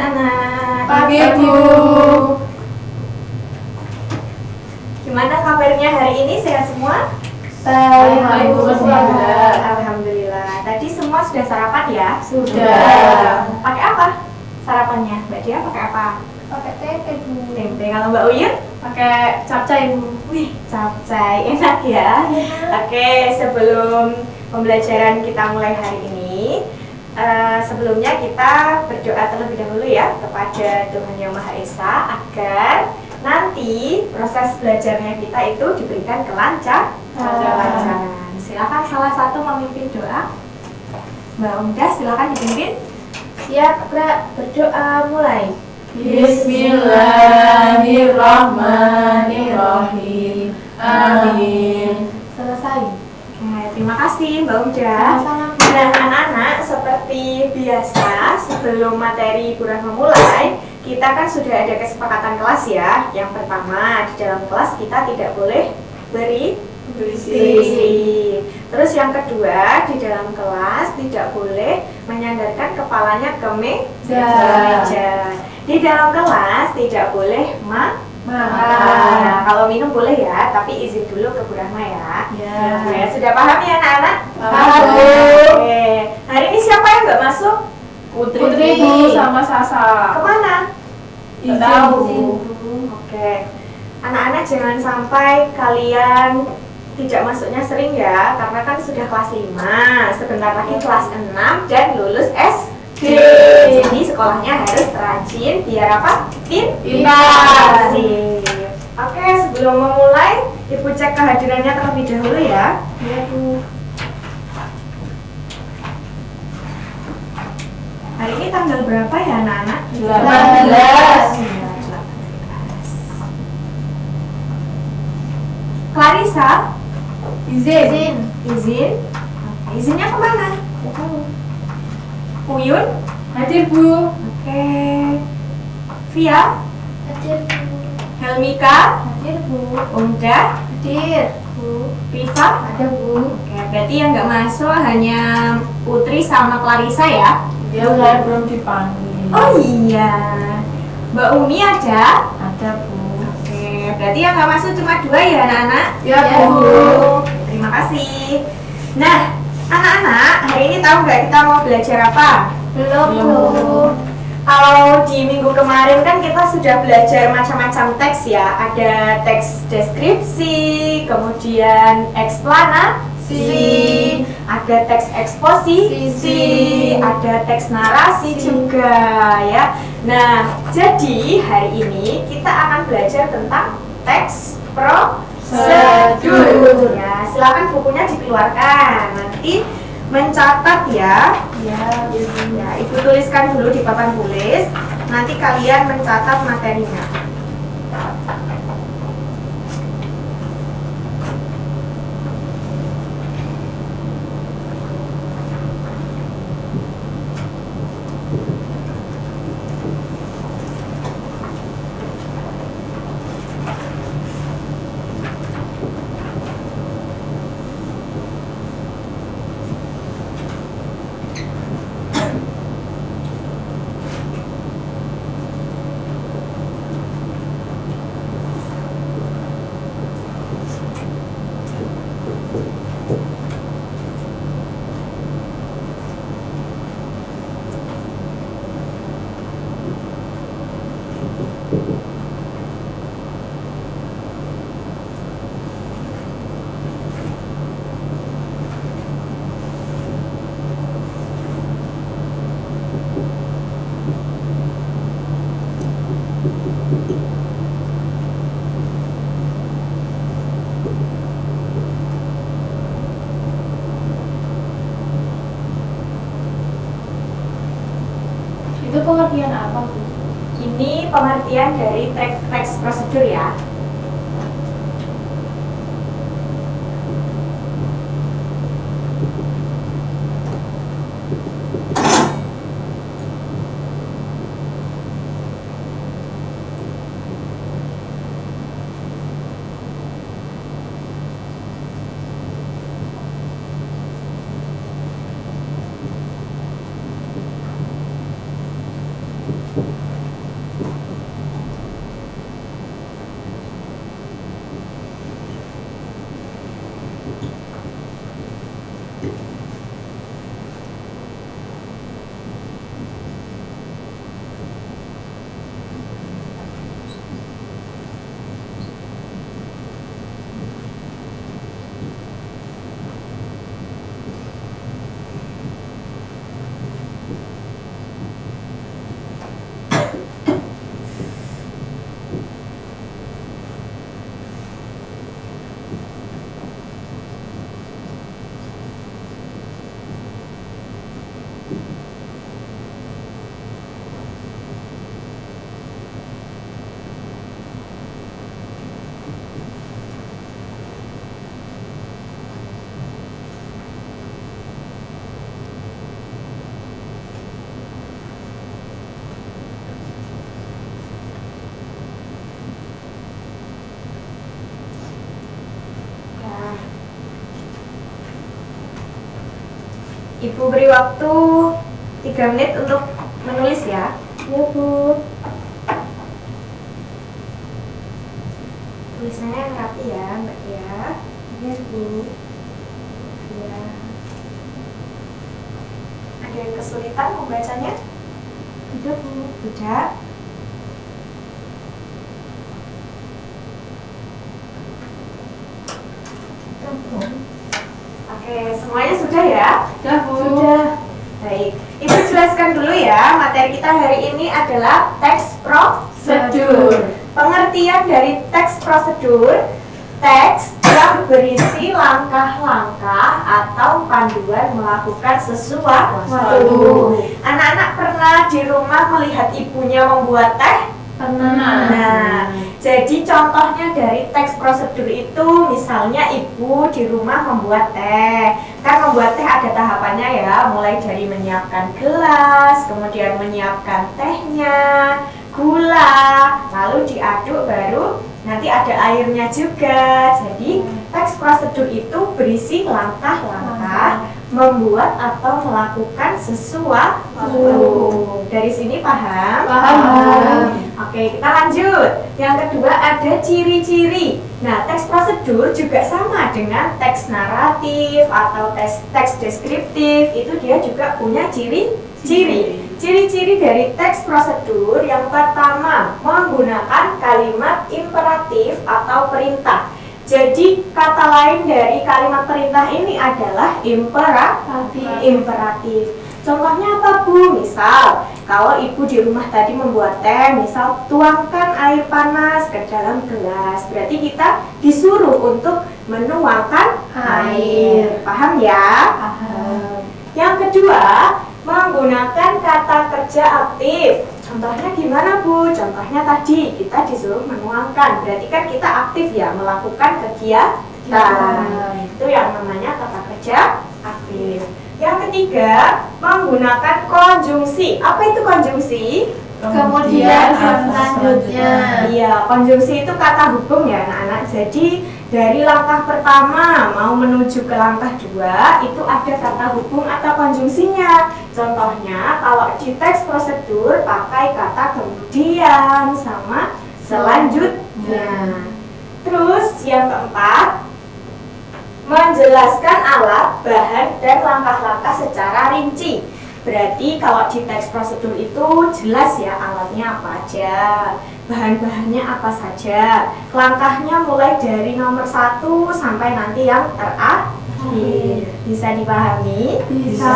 anak-anak. Pagi, Bu. Gimana kabarnya hari ini? Sehat semua? Alhamdulillah. Alhamdulillah. Tadi semua sudah sarapan ya? Sudah. Pakai apa sarapannya? Mbak Dia pakai apa? Pakai tempe, Bu. Tempe. Kalau Mbak Uyun? Pakai capcay, Bu. Wih, capcay. Enak ya? Oke, sebelum pembelajaran kita mulai hari ini, sebelumnya kita berdoa terlebih dahulu ya kepada Tuhan Yang Maha Esa agar nanti proses belajarnya kita itu diberikan kelancaran. Silakan salah satu memimpin doa. Mbak Unda, silakan dipimpin. Siap, Kak. Berdoa mulai. Bismillahirrahmanirrahim. Amin. Selesai. Terima kasih Mbak Unda. Sama-sama. Nah, anak-anak, seperti biasa sebelum materi kurang memulai, kita kan sudah ada kesepakatan kelas ya. Yang pertama, di dalam kelas kita tidak boleh berisik. Terus yang kedua, di dalam kelas tidak boleh menyandarkan kepalanya ke meja. Di dalam kelas tidak boleh makan. Kalau minum boleh ya, tapi izin dulu ke Bu Rahma ya. Ya, sudah paham ya anak-anak? Paham, Bu. Oke. Hari ini siapa yang nggak masuk? Putri, Bu, sama Sasa. Kemana? Tidak tahu. Oke. Anak-anak jangan sampai kalian tidak masuknya sering ya, karena kan sudah kelas 5, sebentar lagi kelas 6 dan lulus SD. Jadi sekolahnya harus rajin biar apa? Pintar. Sip. Oke, sebelum memulai, Ibu cek kehadirannya terlebih dahulu ya. Ya, Bu. Hari ini tanggal berapa ya anak-anak? 18. Clarissa, Izin. izin. Oke, izinnya kemana? Uyun? Hadir, Bu. Oke. Via? Hadir, Bu. Helmika? Hadir, Bu. Unda? Hadir, Bu. Riva? Ada, Bu. Oke, berarti yang nggak masuk hanya Putri sama Clarissa ya? Dia udah belum dipanggil. Oh iya. Mbak Umi ada? Ada, Bu. Oke, berarti yang nggak masuk cuma 2 ya anak-anak? Ya, Ya, Bu. Terima kasih. Nah, anak-anak, hari ini tahu nggak kita mau belajar apa? Belum, Bu. Kalau di minggu kemarin kan kita sudah belajar macam-macam teks ya. Ada teks deskripsi, kemudian eksplanasi, ada teks eksposisi, ada teks narasi juga ya. Nah, jadi hari ini kita akan belajar tentang teks prosedur. Ya, silakan bukunya dikeluarkan. Nanti mencatat ya. Ya, Ibu tuliskan dulu di papan tulis. Nanti kalian mencatat materinya. Itu pengertian apa, Bu? Ini pengertian dari teks prosedur ya. Ibu beri waktu 3 menit untuk menulis ya. Ya, Bu. Tulisannya yang rapi ya, Mbak ya. Ya, Bu. Ya. Ada yang kesulitan membacanya? Tidak, Bu. Tidak. Oke, semuanya sudah ya? Sudah, Bu. Sudah. Baik, Ibu jelaskan dulu ya. Materi kita hari ini adalah teks prosedur. Pengertian dari teks prosedur, teks yang berisi langkah-langkah atau panduan melakukan sesuatu. Anak-anak pernah di rumah melihat ibunya membuat teh? Pernah. Nah, jadi contohnya dari teks prosedur itu, misalnya ibu di rumah membuat teh. Kan membuat teh ada tahapannya ya, mulai dari menyiapkan gelas, kemudian menyiapkan tehnya, gula, lalu diaduk baru nanti ada airnya juga. Jadi teks prosedur itu berisi langkah-langkah membuat atau melakukan sesuatu. Dari sini paham? Paham. Oke, kita lanjut. Yang kedua ada ciri-ciri. Nah, teks prosedur juga sama dengan teks naratif atau teks deskriptif. Itu dia juga punya ciri-ciri. Ciri-ciri dari teks prosedur yang pertama, menggunakan kalimat imperatif atau perintah. Jadi kata lain dari kalimat perintah ini adalah imperatif. Contohnya apa, Bu? Misal, kalau ibu di rumah tadi membuat teh, misal tuangkan air panas ke dalam gelas. Berarti kita disuruh untuk menuangkan air. Paham ya? Paham. Yang kedua, menggunakan kata kerja aktif. Contohnya gimana, Bu? Contohnya tadi kita disuruh menuangkan. Berarti kan kita aktif ya, melakukan kegiatan. Itu yang namanya kata kerja aktif. Yang ketiga, menggunakan konjungsi. Apa itu konjungsi? Kemudian selanjutnya. Iya, konjungsi itu kata hubung ya anak-anak. Jadi dari langkah pertama mau menuju ke langkah 2 itu ada kata hubung atau konjungsinya. Contohnya kalau di teks prosedur pakai kata kemudian sama selanjutnya. Terus yang keempat, menjelaskan alat, bahan, dan langkah-langkah secara rinci. Berarti kalau di teks prosedur itu jelas ya alatnya apa aja, bahan-bahannya apa saja, langkahnya mulai dari nomor 1 sampai nanti yang terakhir. Bisa dipahami? Bisa.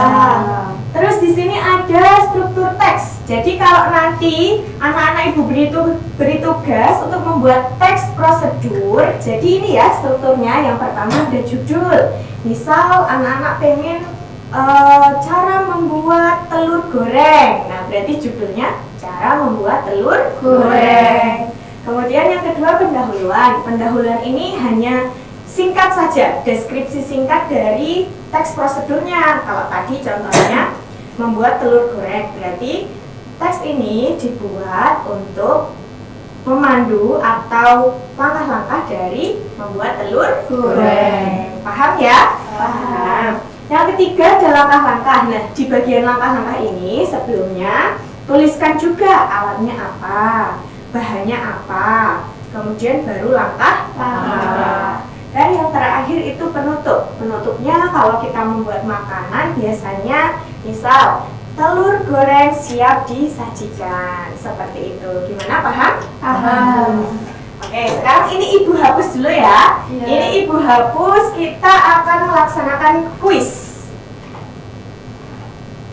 Terus di sini ada struktur teks. Jadi kalau nanti anak-anak ibu beri tugas untuk membuat teks prosedur, jadi ini ya strukturnya. Yang pertama ada judul. Misal anak-anak pengen cara membuat telur goreng. Nah, berarti judulnya cara membuat telur goreng. Kemudian yang kedua pendahuluan. Pendahuluan ini hanya singkat saja, deskripsi singkat dari teks prosedurnya. Kalau tadi contohnya membuat telur goreng, berarti teks ini dibuat untuk memandu atau langkah-langkah dari membuat telur goreng. Paham ya? Paham. Yang ketiga ada langkah-langkah. Nah, di bagian langkah-langkah ini sebelumnya tuliskan juga alatnya apa, bahannya apa, kemudian baru langkah-langkah. Dan yang terakhir itu penutup. Penutupnya kalau kita membuat makanan biasanya misal telur goreng siap disajikan. Seperti itu. Gimana, paham? Paham. Oke, sekarang ini Ibu hapus dulu ya. Iya. Ini Ibu hapus, kita akan melaksanakan kuis.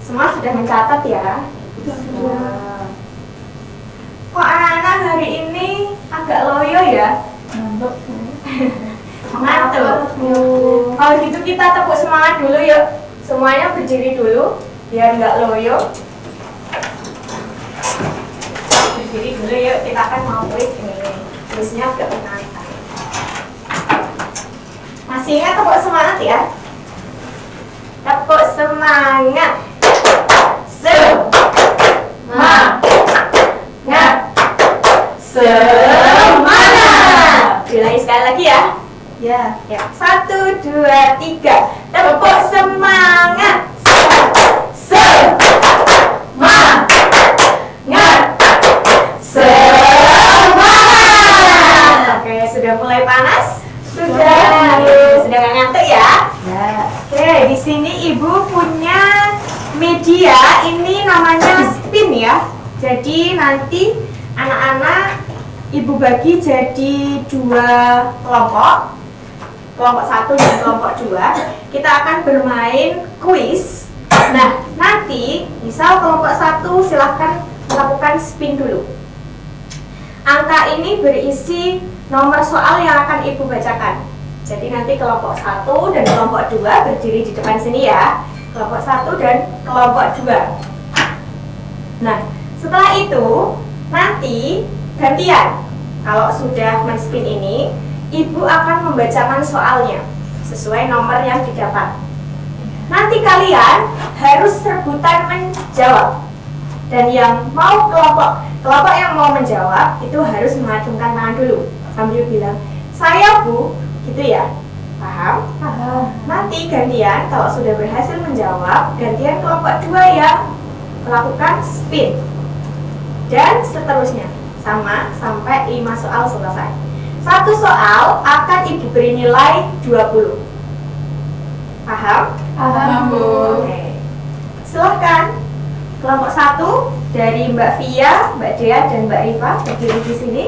Semua sudah mencatat ya? Sudah. Kok anak-anak hari ini agak loyo ya? Ngantuk. Ngantuk. Kalau gitu kita tepuk semangat dulu yuk. Semuanya berdiri dulu biar nggak loyo. Berdiri dulu yuk, kita akan mau kuis ini. Kuisnya agak menantang. Masih ingat tepuk semangat ya? Tepuk semangat. Semangat. Diulangi sekali lagi ya. Ya. Ya, 1, 2, 3. Tepuk semangat. Jadi nanti anak-anak ibu bagi jadi 2 kelompok, kelompok 1 dan kelompok 2. Kita akan bermain kuis. Nah, nanti misal kelompok 1 silahkan melakukan spin dulu. Angka ini berisi nomor soal yang akan ibu bacakan. Jadi nanti kelompok 1 dan kelompok 2 berdiri di depan sini ya. Kelompok 1 dan kelompok 2. Nah, setelah itu nanti gantian. Kalau sudah men-spin ini, ibu akan membacakan soalnya sesuai nomor yang didapat. Nanti kalian harus rebutan menjawab. Dan yang mau kelompok yang mau menjawab itu harus mengacungkan tangan dulu sambil bilang, "Saya, Bu." Gitu ya. Paham? Paham. Nanti gantian kalau sudah berhasil menjawab, gantian kelompok 2 yang melakukan spin. Dan seterusnya, sama sampai 5 soal selesai. 1 soal akan ibu beri nilai 20. Paham? Paham, Bu. Oke. Silahkan. Kelompok 1 dari Mbak Via, Mbak Dea, dan Mbak Rifa berdiri di sini.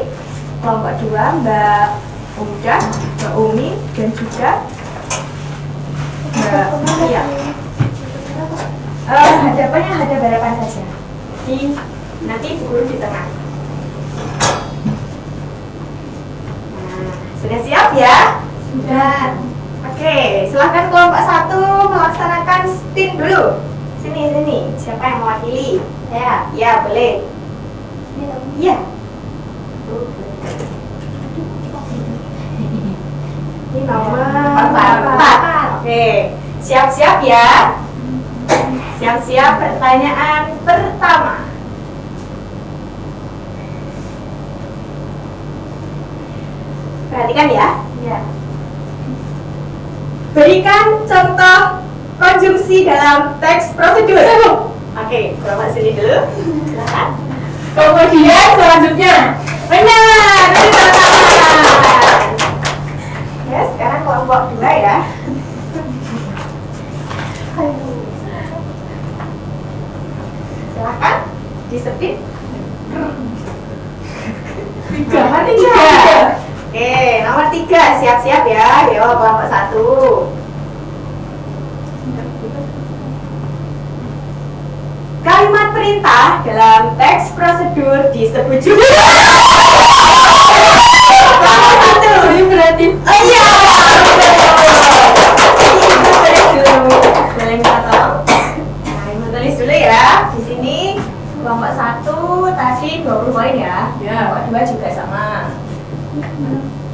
Kelompok 2 Mbak Uda, Mbak Umi, dan juga Mbak Via. Hadapannya hadap-hadapan saja. Nanti ibu guru di tengah. Nah, sudah siap ya? Sudah. Oke, silahkan kelompok 1 melaksanakan spin dulu. Sini. Siapa yang mewakili? Ya, boleh. Iya. Ini nomor 4. Oke, siap-siap ya. Siap-siap pertanyaan pertama. Perhatikan ya. Ya. Berikan contoh konjungsi dalam teks prosedur. Oke, bawa sini dulu. Silakan. Kemudian selanjutnya. Benar, beri tepuk tangan. Ya, sekarang kelompok 2 ya. Silakan disepit. Nomor 3. Oke, nomor 3 siap-siap ya. Yo, kelompok 1. Kalimat perintah dalam teks prosedur disebut juga. Kelompok 1. Ini berarti Oh iya. Boleh minta tolong? Nah, ibu tulis dulu ya. Di sini kelompok 1 tadi 20 poin ya. Ya. Kelompok 2 juga sama.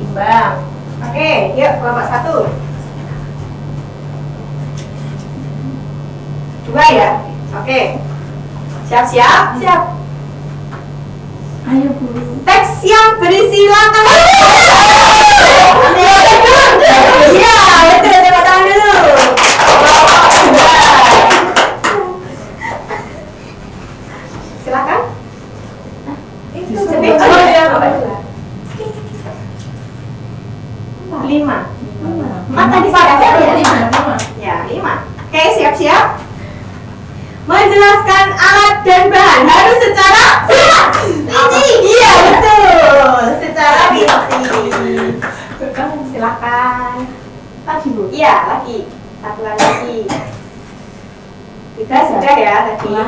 Imbang. Oke, yuk kelompok 1. 2 ya. Oke. Siap-siap. Siap. ayo, Bu. Teks yang berisi langkah. Iya, betul, tepuk tangan dulu. Silakan. Sepit. Oh, iya. 5. 4 tadi sudah ada ya? 5. Ya, 5. Oke, siap-siap. Menjelaskan alat dan bahan harus secara rinci. Iya, betul. Secara rinci. Silakan. Lagi, Bu. Iya, lagi. Satu lagi. Kita sudah ya tadi. 6.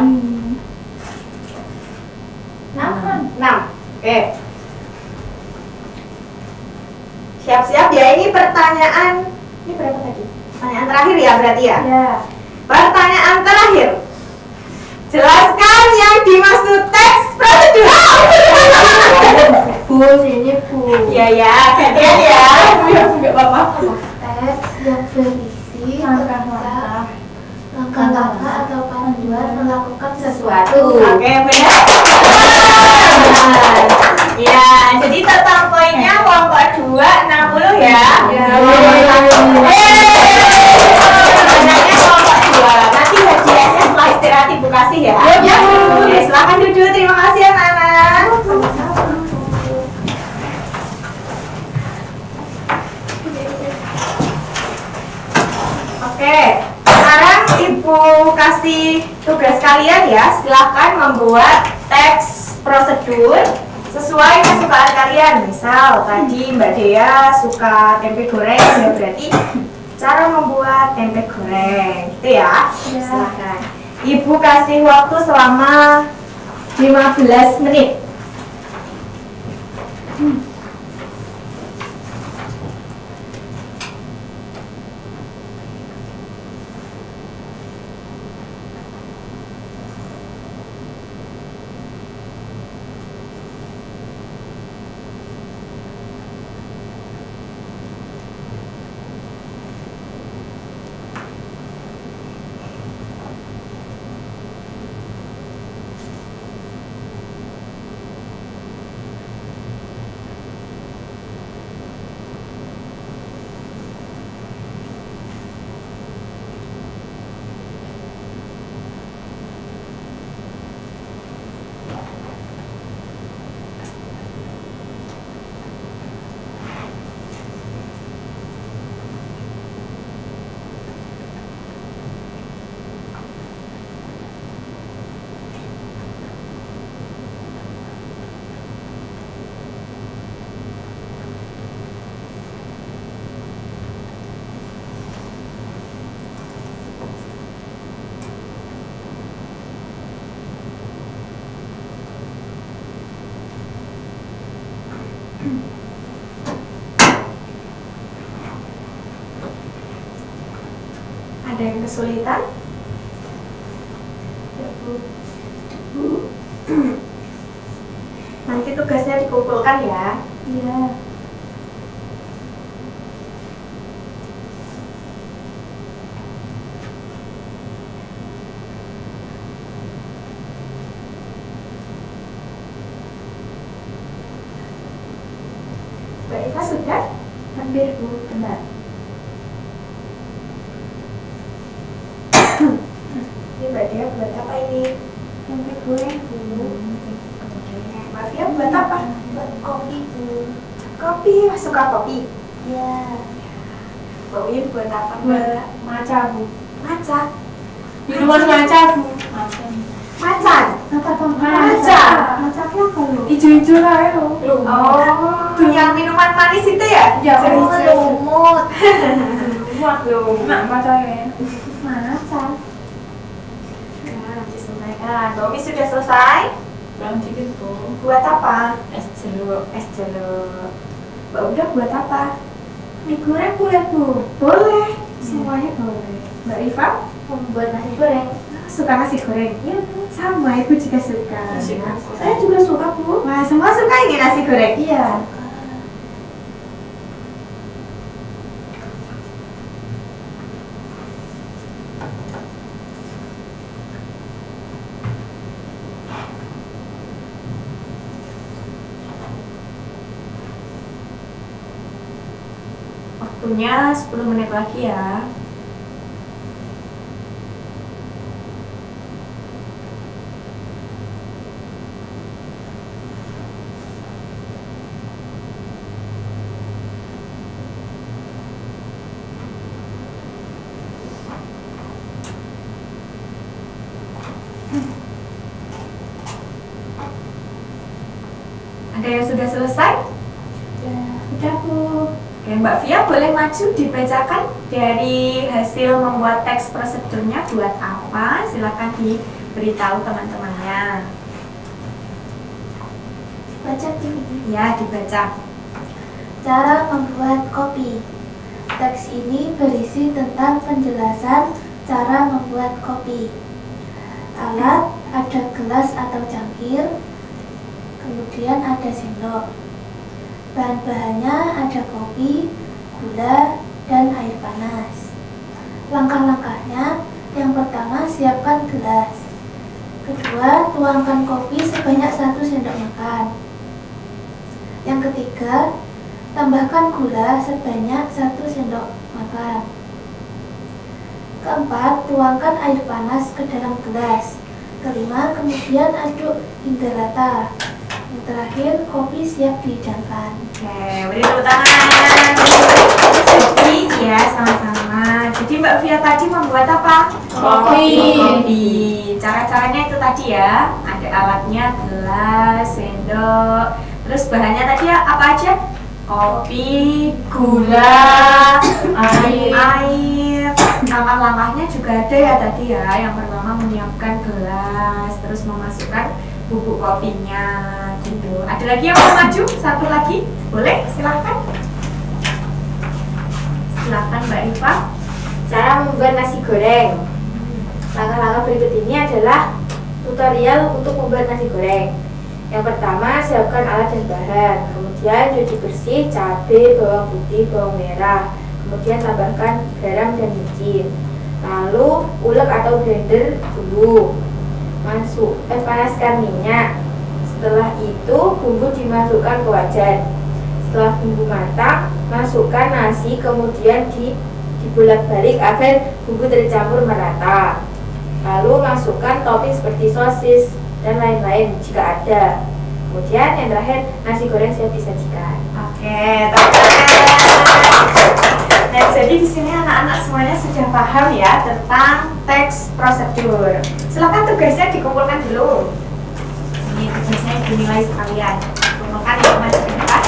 Oke. Siap-siap ya, ini pertanyaan. Ini berapa tadi? Pertanyaan terakhir ya berarti ya? Ya. Pertanyaan terakhir. Jelaskan yang dimaksud teks prosedur. Bu, sini Bu. Ya, gantian ya. Enggak apa-apa. Teks yang berisi Langkah-langkah. langkah-langkah atau panduan melakukan sesuatu. Oke, benar. Ya, jadi total poinnya kelompok 2 60 ya. Ya. Sebenarnya kelompok 2. Nanti hadiahnya setelah istirahat Ibu kasih ya. Ya, Bu. Oke, silakan duduk. Terima kasih anak-anak. Oke, sekarang Ibu kasih tugas kalian ya. Silakan membuat teks prosedur sesuai kesukaan kalian. Misal tadi Mbak Dea suka tempe goreng, ya berarti cara membuat tempe goreng, gitu ya. Silahkan. Ibu kasih waktu selama 15 menit. Ada yang kesulitan? Ya, Bu. Nanti tugasnya dikumpulkan ya. Iya. Mbak Eva sudah? Hampir Bu, benar. Ini Mbak Dea buat apa ini? Tempe goreng Bu. Mbak Fia buat apa? Buat kopi Bu. Kopi, suka kopi. Ya. Mbak Uyun buat apa Mbak? Buat maca Bu. Maca. Minuman maca Bu. Macan. Apa Bang? Maca. Macanya apa lu? Ijo-ijo lah ya. Oh, yang minuman manis itu ya? Ya, Oh, lumut. Nak macanya. Maca. Nah, diselesaikan. Mbak Umi sudah selesai? Bang dikit Bu. Buat apa? Es jeruk. Es jeruk. Mbak Uda buat apa? Mie goreng boleh Bu. Boleh. Semuanya boleh. Mbak Iva? Membuat nasi goreng. Suka nasi goreng? Iya Bu. Sama, ibu juga suka. Saya juga suka Bu. Wah, semua suka ini nasi goreng? Iya. Waktunya 10 menit lagi ya. Ada yang sudah selesai? Ya, udah Bu. Oke, Mbak Fia boleh maju dibacakan dari hasil membuat teks prosedurnya buat apa? Silakan diberitahu teman-temannya. Baca ini. Ya, dibaca. Cara membuat kopi. Teks ini berisi tentang penjelasan cara membuat kopi. Alat, ada gelas atau cangkir, kemudian ada sendok. Bahan-bahannya ada kopi, gula, dan air panas. Langkah-langkahnya, yang pertama siapkan gelas. Kedua, tuangkan kopi sebanyak 1 sendok makan. Yang ketiga, tambahkan gula sebanyak 1 sendok makan. Keempat, tuangkan air panas ke dalam gelas. Kelima, kemudian aduk hingga rata. Yang terakhir, kopi siap dihidangkan. Oke, beri tepuk tangan. Jadi, ya sama-sama. Jadi Mbak Fia tadi membuat apa? Kopi. Kopi. Cara-caranya itu tadi ya. Ada pakai alatnya gelas, sendok. Terus bahannya tadi apa aja? Kopi, gula, air. Langkah-langkahnya juga ada ya tadi ya. Yang pertama menyiapkan gelas, terus memasukkan bubuk kopinya gitu. Ada lagi yang mau maju? Satu lagi? Boleh? Silahkan. Silahkan Mbak Rifa. Cara membuat nasi goreng. Langkah-langkah berikut ini adalah tutorial untuk membuat nasi goreng. Yang pertama, siapkan alat dan bahan. Kemudian cuci bersih cabai, bawang putih, bawang merah. Kemudian tambahkan garam dan micin. Lalu ulek atau blender dulu. Panaskan minyak. Setelah itu bumbu dimasukkan ke wajan. Setelah bumbu matang, masukkan nasi, kemudian dibolak-balik agar bumbu tercampur merata. Lalu masukkan topping seperti sosis dan lain-lain jika ada. Kemudian yang terakhir, nasi goreng siap disajikan. Oke, nah, jadi di sini anak-anak semuanya sudah paham ya tentang teks prosedur. Silakan tugasnya dikumpulkan dulu. Ini tugasnya dinilai sekalian. Kumpulkan yang maju ke depan.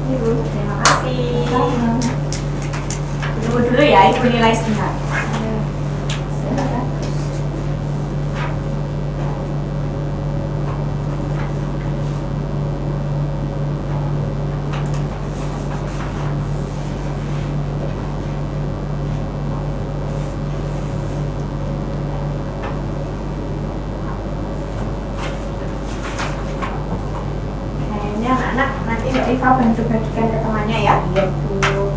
Ibu, terima kasih. Tunggu dulu ya, Ibu nilai sebentar. Anak-anak nanti Mbak Rifa bantu bagikan ke temannya ya. Iya Bu.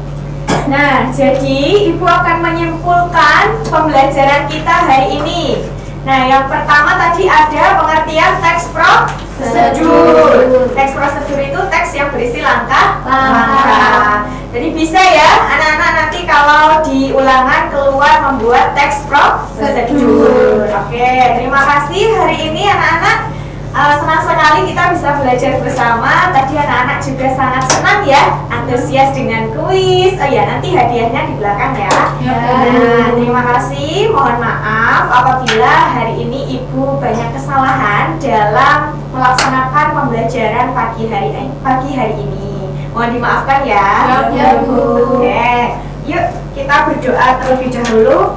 Nah, jadi Ibu akan menyimpulkan pembelajaran kita hari ini. Nah, yang pertama tadi ada pengertian teks prosedur. Teks prosedur itu teks yang berisi langkah-langkah. Jadi bisa ya anak-anak nanti kalau di ulangan keluar membuat teks prosedur. Oke, terima kasih hari ini anak-anak. Senang sekali kita bisa belajar bersama. Tadi anak-anak juga sangat senang ya, antusias dengan kuis. Oh ya, nanti hadiahnya di belakang ya. Nah, terima kasih. Mohon maaf apabila hari ini Ibu banyak kesalahan dalam melaksanakan pembelajaran pagi hari ini. Mohon dimaafkan ya. Ya, Bu. Oke, yuk kita berdoa terlebih dahulu.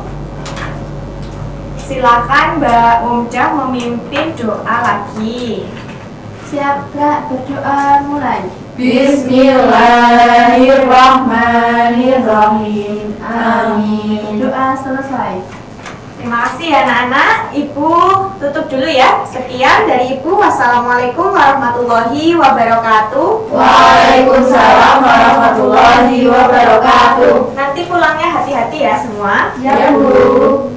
Silakan Mbak Umjah memimpin doa lagi. Siap Kak, berdoa mulai. Bismillahirrahmanirrahim. Amin. Doa selesai. Terima kasih ya anak-anak. Ibu tutup dulu ya. Sekian dari Ibu. Wassalamualaikum warahmatullahi wabarakatuh. Waalaikumsalam warahmatullahi wabarakatuh. Nanti pulangnya hati-hati ya semua. Ya Bu.